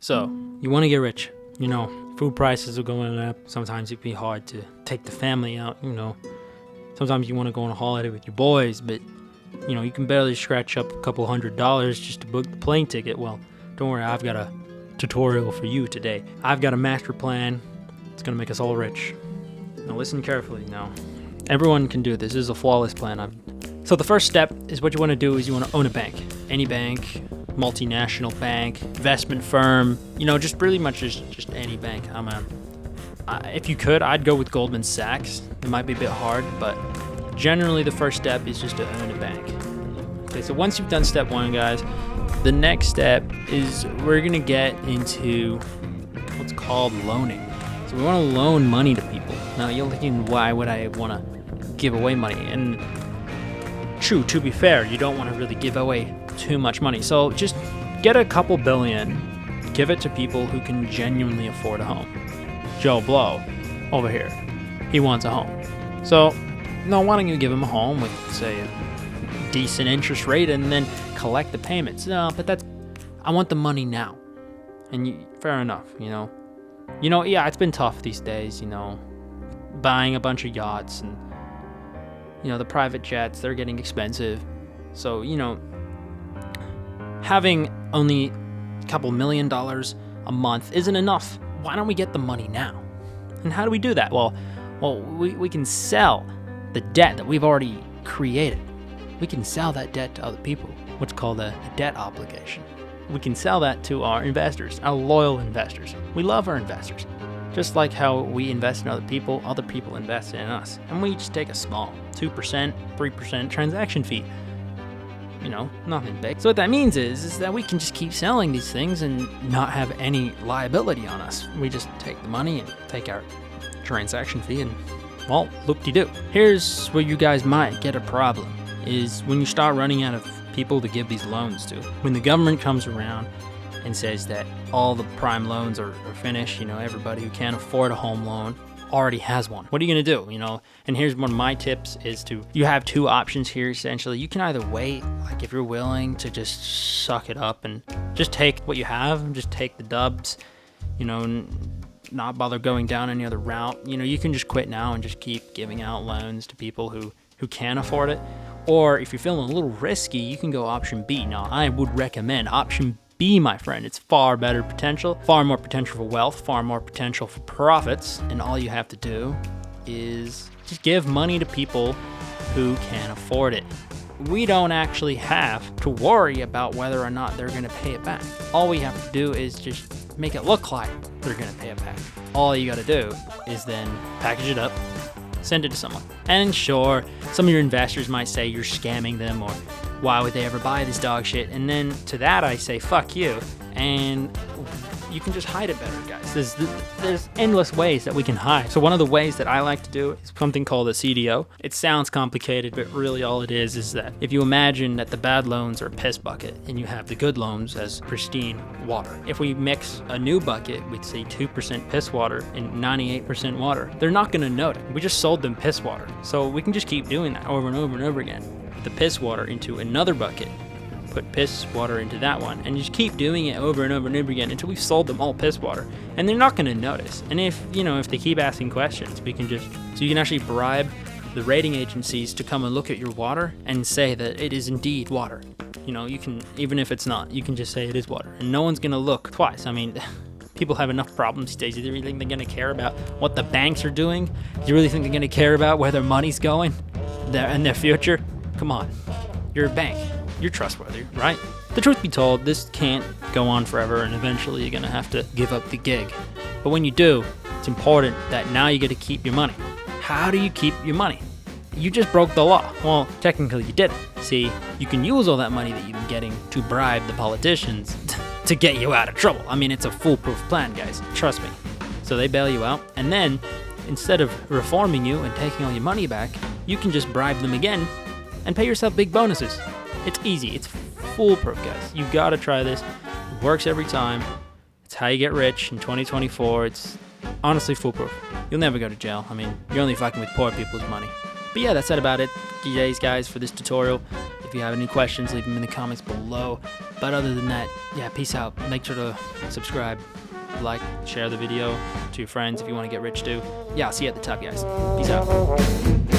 So, you want to get rich. You know, food prices are going up. Sometimes it'd be hard to take the family out, you know. Sometimes you want to go on a holiday with your boys, but, you know, you can barely scratch up a couple $100 just to book the plane ticket. Well, don't worry, I've got a tutorial for you today. I've got a master plan. It's going to make us all rich. Now listen carefully now. Everyone can do this. This is a flawless plan. So the first step is what you want to do is you want to own a bank. Any bank, multinational bank, investment firm, you know, just pretty much just any bank. If you could, I'd go with Goldman Sachs. It might be a bit hard, but generally the first step is just to own a bank. Okay, so once you've done step one, guys, the next step is we're going to get into what's called loaning. So we want to loan money to people. Now you're thinking, why would I want to give away money? And true, to be fair, you don't want to really give away too much money. So just get a couple billion, give it to people who can genuinely afford a home. Joe Blow over here, he wants a home. So no, why don't you give him a home with, say, a decent interest rate and then collect the payments? No, but I want the money now. And fair enough, you know, yeah, it's been tough these days, you know, buying a bunch of yachts and, you know, the private jets, they're getting expensive. So, you know, having only a couple $1 million a month isn't enough. Why don't we get the money now? And how do we do that? Well, we can sell the debt that we've already created. We can sell that debt to other people, what's called a debt obligation. We can sell that to our investors, our loyal investors. We love our investors. Just like how we invest in other people invest in us. And we just take a small 2%, 3% transaction fee. You know, nothing big. So what that means is that we can just keep selling these things and not have any liability on us. We just take the money and take our transaction fee and, well, loop-de-doo. Here's where you guys might get a problem, is when you start running out of people to give these loans to. When the government comes around and says that all the prime loans are finished, you know, everybody who can't afford a home loan already has one. What are you gonna do, you know? And here's one of my tips is you have two options here, essentially. You can either wait, like if you're willing to just suck it up and just take what you have and just take the dubs, you know, and not bother going down any other route. You know, you can just quit now and just keep giving out loans to people who can afford it. Or if you're feeling a little risky, you can go option B. Now, I would recommend option B, my friend. It's far better potential, far more potential for wealth, far more potential for profits. And all you have to do is just give money to people who can afford it. We don't actually have to worry about whether or not they're going to pay it back. All we have to do is just make it look like they're going to pay it back. All you got to do is then package it up, send it to someone. And sure, some of your investors might say you're scamming them or why would they ever buy this dog shit? And then to that I say, fuck you. And you can just hide it better, guys. There's endless ways that we can hide. So one of the ways that I like to do is something called a CDO. It sounds complicated, but really all it is that if you imagine that the bad loans are a piss bucket and you have the good loans as pristine water. If we mix a new bucket with, say, 2% piss water and 98% water, they're not gonna know it. We just sold them piss water. So we can just keep doing that over and over and over again. The piss water into another bucket, put piss water into that one, and just keep doing it over and over and over again until we've sold them all piss water. And they're not going to notice. And if they keep asking questions, so you can actually bribe the rating agencies to come and look at your water and say that it is indeed water. You know, you can, even if it's not, you can just say it is water, and no one's going to look twice. I mean, people have enough problems these days. Do you really think they're going to care about what the banks are doing? Do you really think they're going to care about where their money's going and their future? Come on, you're a bank. You're trustworthy, right? The truth be told, this can't go on forever, and eventually you're gonna have to give up the gig. But when you do, it's important that now you get to keep your money. How do you keep your money? You just broke the law. Well, technically you didn't. See, you can use all that money that you've been getting to bribe the politicians to get you out of trouble. I mean, it's a foolproof plan, guys. Trust me. So they bail you out, and then instead of reforming you and taking all your money back, you can just bribe them again and pay yourself big bonuses. It's easy. It's foolproof, guys. You gotta try this. It works every time. It's how you get rich in 2024. It's honestly foolproof. You'll never go to jail. I mean, you're only fucking with poor people's money. But yeah, that's about it, guys, for this tutorial. If If you have any questions, leave them in the comments below. But other than that, yeah, peace out. Make sure to subscribe, like, share the video to your friends if you want to get rich too. Yeah, I'll see you at the top, guys. Peace out.